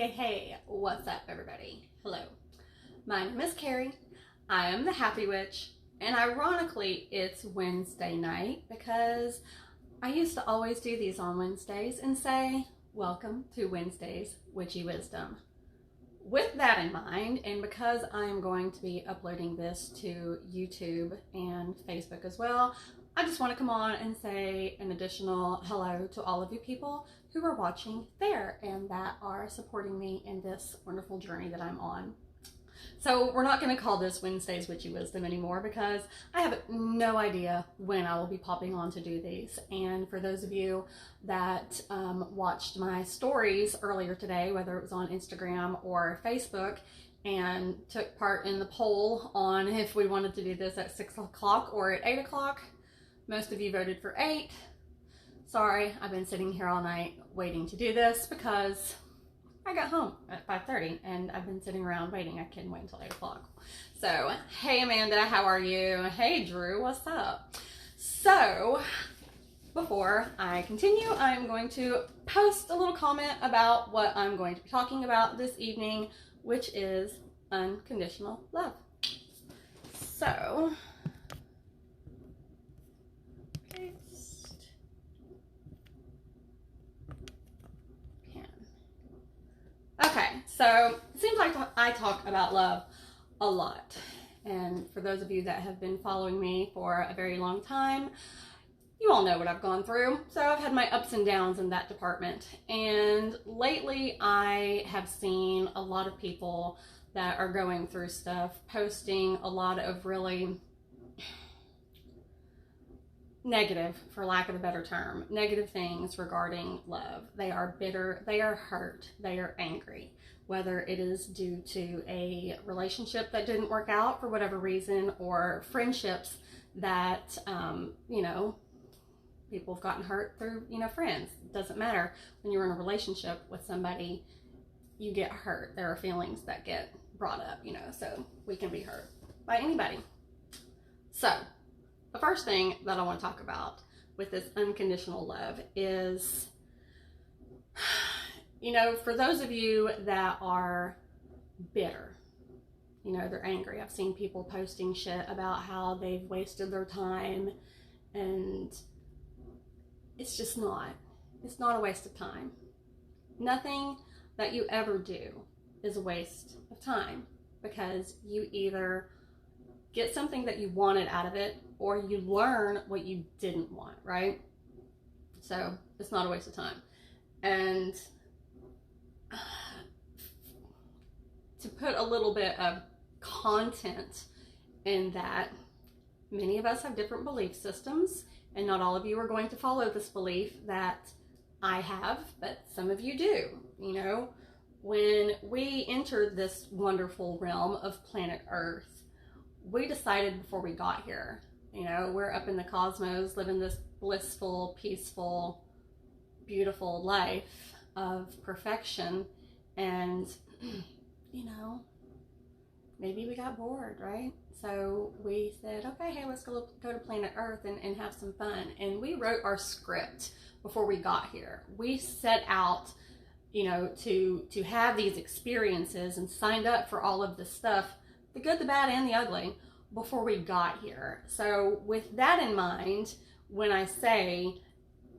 Hey, what's up, everybody? Hello. My name is Carrie. I am the Happy Witch, and ironically, it's Wednesday night because I used to always do these on Wednesdays and say, welcome to Wednesday's Witchy Wisdom. With that in mind, and because I am going to be uploading this to YouTube and Facebook as well, I just want to come on and say an additional hello to all of you people who are watching there and that are supporting me in this wonderful journey that I'm on. So we're not going to call this Wednesday's Witchy Wisdom anymore because I have no idea when I will be popping on to do these. And for those of you that watched my stories earlier today, whether it was on Instagram or Facebook, and took part in the poll on if we wanted to do this at 6 o'clock or at 8 o'clock, most of you voted for 8. Sorry, I've been sitting here all night waiting to do this because I got home at 5:30 and I've been sitting around waiting. I couldn't wait until 8 o'clock. So, hey Amanda, how are you? Hey Drew, what's up? So, before I continue, I'm going to post a little comment about what I'm going to be talking about this evening, which is unconditional love. So, okay, so it seems like I talk about love a lot. And for those of you that have been following me for a very long time, you all know what I've gone through. So I've had my ups and downs in that department. And lately I have seen a lot of people that are going through stuff, posting a lot of really negative, for lack of a better term, negative things regarding love. They are bitter, they are hurt, they are angry, whether it is due to a relationship that didn't work out for whatever reason, or friendships that, people have gotten hurt through, friends. It doesn't matter. When you're in a relationship with somebody, you get hurt. There are feelings that get brought up, so we can be hurt by anybody. So, the first thing that I want to talk about with this unconditional love is, for those of you that are bitter, they're angry. I've seen people posting shit about how they've wasted their time, and it's just not. It's not a waste of time. Nothing that you ever do is a waste of time, because you either get something that you wanted out of it, or you learn what you didn't want, right? So it's not a waste of time. And to put a little bit of content in that, many of us have different belief systems, and not all of you are going to follow this belief that I have, but some of you do. When we entered this wonderful realm of planet Earth, we decided before we got here, we're up in the cosmos living this blissful, peaceful, beautiful life of perfection. And, maybe we got bored, right? So we said, okay, hey, let's go to planet Earth and have some fun. And we wrote our script before we got here. We set out, to have these experiences and signed up for all of this stuff, the good, the bad, and the ugly, before we got here. So with that in mind, when I say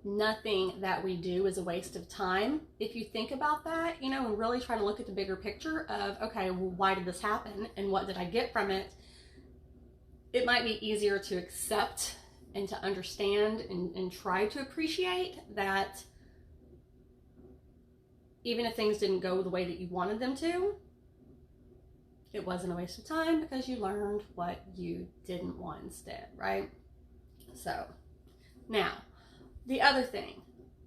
nothing that we do is a waste of time, if you think about that, and really try to look at the bigger picture of, okay, well, why did this happen and what did I get from it? It might be easier to accept and to understand and try to appreciate that even if things didn't go the way that you wanted them to, it wasn't a waste of time because you learned what you didn't want instead, right? So, now, the other thing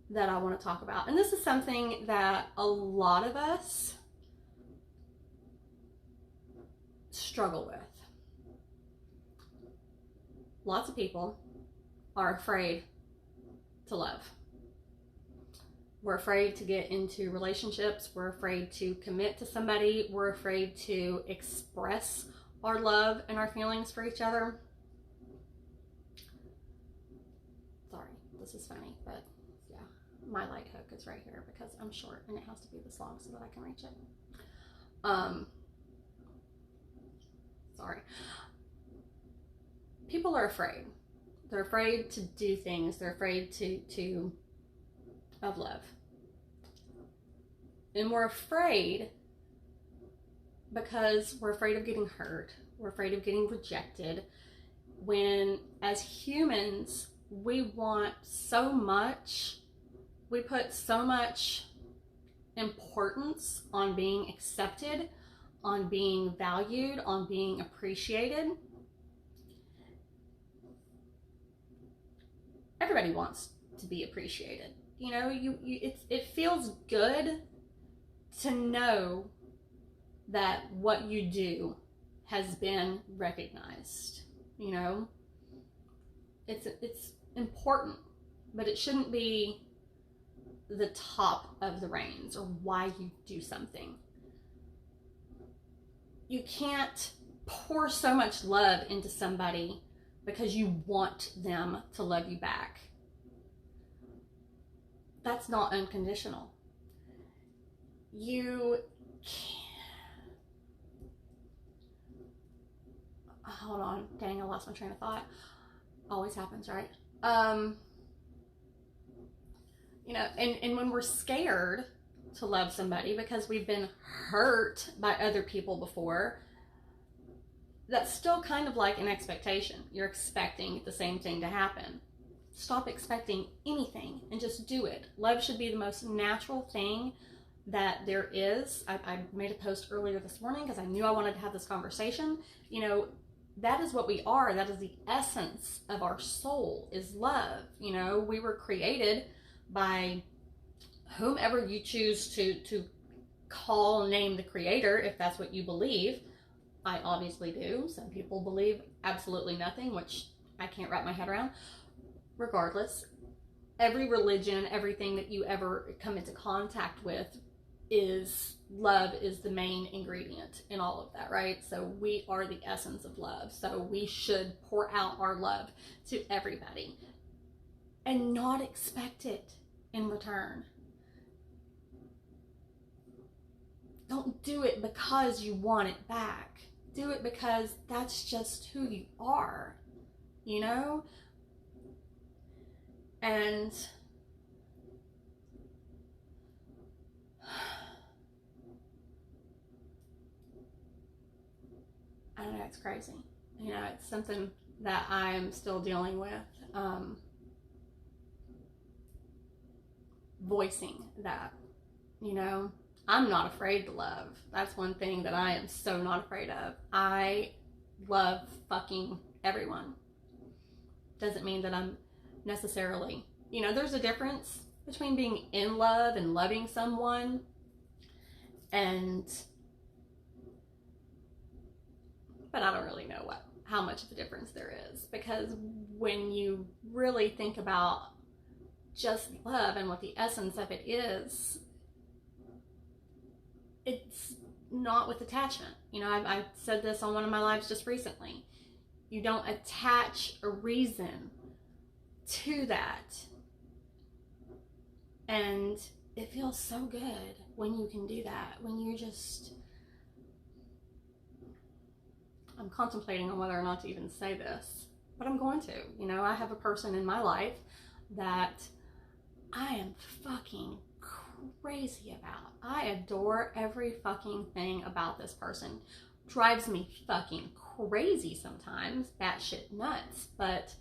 that I want to talk about, and this is something that a lot of us struggle with. Lots of people are afraid to love. We're afraid to get into relationships. We're afraid to commit to somebody. We're afraid to express our love and our feelings for each other. Sorry, this is funny, but yeah. my light hook is right here because I'm short and it has to be this long so that I can reach it. Sorry. People are afraid. They're afraid to do things. They're afraid of love. And we're afraid because we're afraid of getting hurt. We're afraid of getting rejected. When, as humans, we want so much, we put so much importance on being accepted, on being valued, on being appreciated. Everybody wants to be appreciated. You know, it feels good to know that what you do has been recognized. You know, it's important, but it shouldn't be the top of the reins or why you do something. You can't pour so much love into somebody because you want them to love you back. That's not unconditional. You can't. Hold on, dang, I lost my train of thought. Always happens, right? You know, and when we're scared to love somebody because we've been hurt by other people before, that's still kind of like an expectation. You're expecting the same thing to happen. Stop expecting anything and just do it. Love should be the most natural thing that there is. I made a post earlier this morning because I knew I wanted to have this conversation. You know, that is what we are. That is the essence of our soul, is love. You know, we were created by whomever you choose to name the creator, if that's what you believe. I obviously do. Some people believe absolutely nothing, which I can't wrap my head around. Regardless, every religion, everything that you ever come into contact with, is love is the main ingredient in all of that, right? So we are the essence of love. So we should pour out our love to everybody and not expect it in return. Don't do it because you want it back. Do it because that's just who you are, you know? And I don't know, it's crazy. You know, it's something that I'm still dealing with. Voicing that, you know, I'm not afraid to love. That's one thing that I am so not afraid of. I love fucking everyone. Doesn't mean that I'm necessarily, you know, there's a difference between being in love and loving someone but I don't really know how much of a difference there is, because when you really think about just love and what the essence of it is, it's not with attachment. You know, I said this on one of my lives just recently. You don't attach a reason to that. And it feels so good when you can do that, when you're just... I'm contemplating on whether or not to even say this, but I'm going to. You know, I have a person in my life that I am fucking crazy about. I adore every fucking thing about this person. Drives me fucking crazy sometimes, batshit nuts, but,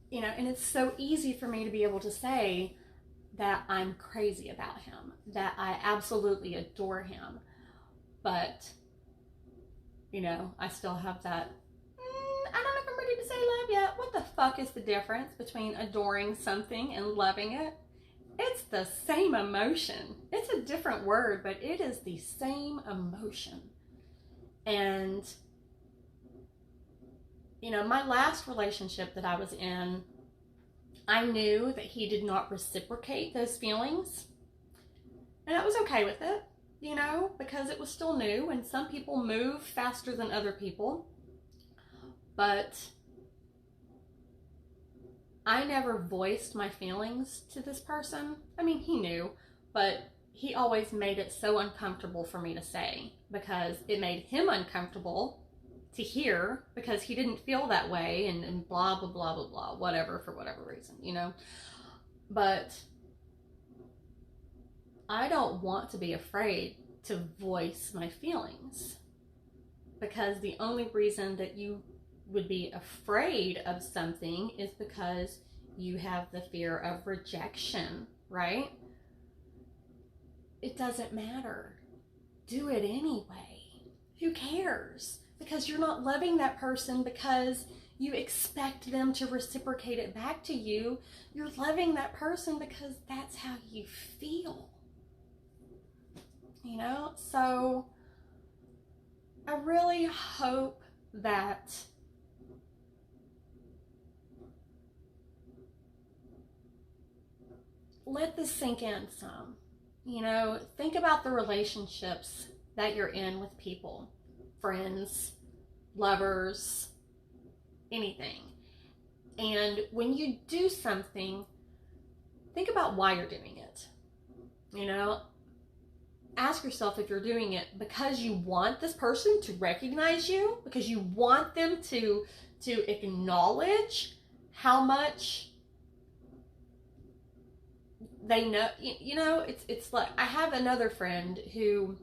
you know, and it's so easy for me to be able to say that I'm crazy about him, that I absolutely adore him, but... you know, I still have that, I don't know if I'm ready to say love yet. What the fuck is the difference between adoring something and loving it? It's the same emotion. It's a different word, but it is the same emotion. And, you know, my last relationship that I was in, I knew that he did not reciprocate those feelings. And I was okay with it. You know, because it was still new, and some people move faster than other people. But I never voiced my feelings to this person. I mean, he knew, but he always made it so uncomfortable for me to say because it made him uncomfortable to hear because he didn't feel that way and blah, blah, blah, blah, blah, whatever, for whatever reason, you know? But I don't want to be afraid to voice my feelings because the only reason that you would be afraid of something is because you have the fear of rejection, right? It doesn't matter. Do it anyway. Who cares? Because you're not loving that person because you expect them to reciprocate it back to you. You're loving that person because that's how you feel. You know? So I really hope that let this sink in some. You know, think about the relationships that you're in with people, friends, lovers, anything. And when you do something, think about why you're doing it. You know, ask yourself if you're doing it because you want this person to recognize you, because you want them to acknowledge how much they know. You know, it's like I have another friend who,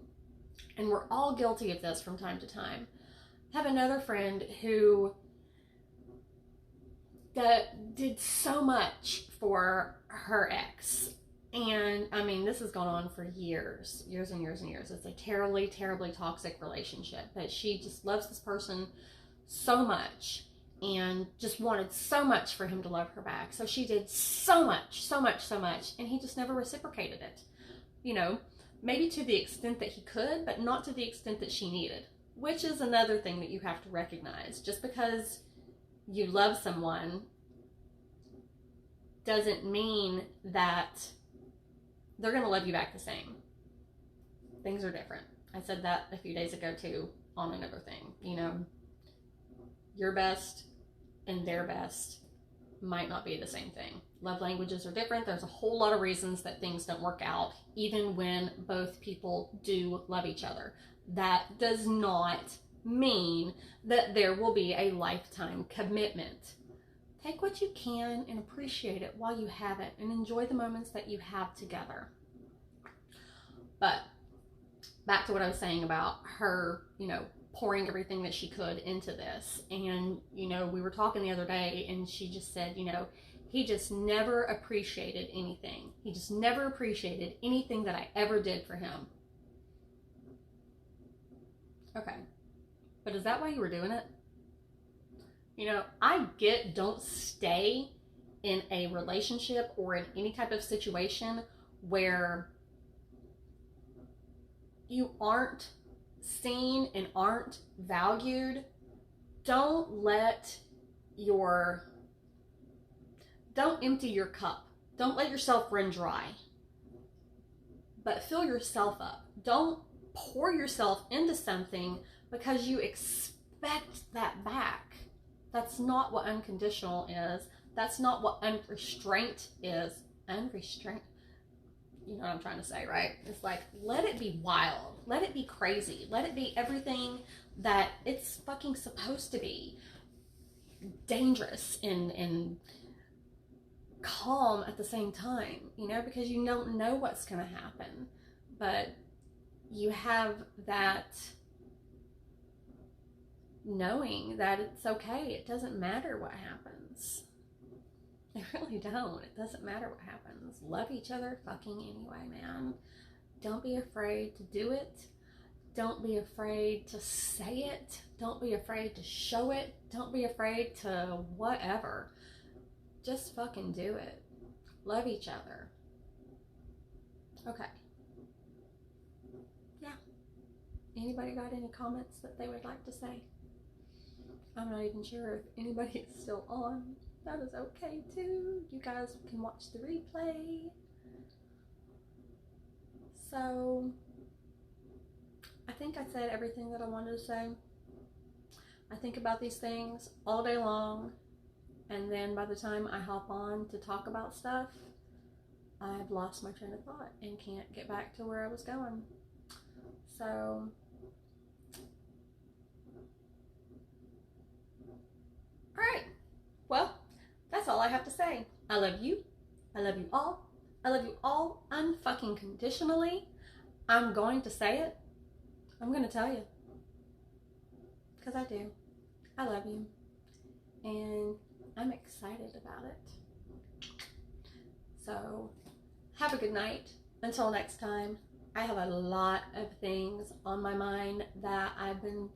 and we're all guilty of this from time to time. I have another friend who did so much for her ex. And I mean, this has gone on for years and years and years. It's a terribly, terribly toxic relationship. But she just loves this person so much and just wanted so much for him to love her back. So she did so much, so much, so much. And he just never reciprocated it. You know, maybe to the extent that he could, but not to the extent that she needed. Which is another thing that you have to recognize. Just because you love someone doesn't mean that they're going to love you back the same. Things are different. I said that a few days ago too on another thing. You know, your best and their best might not be the same thing. Love languages are different. There's a whole lot of reasons that things don't work out, even when both people do love each other. That does not mean that there will be a lifetime commitment. Take what you can and appreciate it while you have it and enjoy the moments that you have together. But back to what I was saying about her, you know, pouring everything that she could into this. And, you know, we were talking the other day and she just said, you know, he just never appreciated anything. He just never appreciated anything that I ever did for him. Okay. But is that why you were doing it? You know, I get don't stay in a relationship or in any type of situation where you aren't seen and aren't valued. Don't empty your cup. Don't let yourself run dry. But fill yourself up. Don't pour yourself into something because you expect that back. That's not what unconditional is. That's not what unrestraint is. Unrestraint, you know what I'm trying to say, right? It's like, let it be wild. Let it be crazy. Let it be everything that it's fucking supposed to be. Dangerous and calm at the same time, you know, because you don't know what's going to happen. But you have that knowing that it's okay. It doesn't matter what happens. It really don't. It doesn't matter what happens. Love each other fucking anyway, man. Don't be afraid to do it. Don't be afraid to say it. Don't be afraid to show it. Don't be afraid to whatever. Just fucking do it. Love each other. Okay. Yeah. Anybody got any comments that they would like to say? I'm not even sure if anybody is still on. That is okay too. You guys can watch the replay. So, I think I said everything that I wanted to say. I think about these things all day long, and then by the time I hop on to talk about stuff, I've lost my train of thought and can't get back to where I was going. So alright, well, that's all I have to say. I love you. I love you all. I love you all unfucking conditionally. I'm going to say it. I'm going to tell you. Because I do. I love you. And I'm excited about it. So, have a good night. Until next time, I have a lot of things on my mind that I've been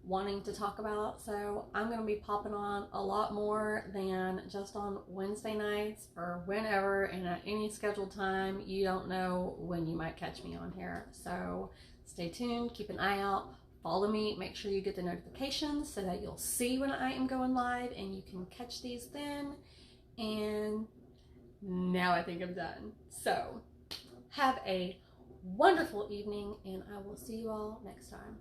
wanting to talk about, so I'm going to be popping on a lot more than just on Wednesday nights or whenever, and at any scheduled time. You don't know when you might catch me on here, so stay tuned, keep an eye out, follow me, make sure you get the notifications so that you'll see when I am going live and you can catch these then. And now I think I'm done. So have a wonderful evening, and I will see you all next time.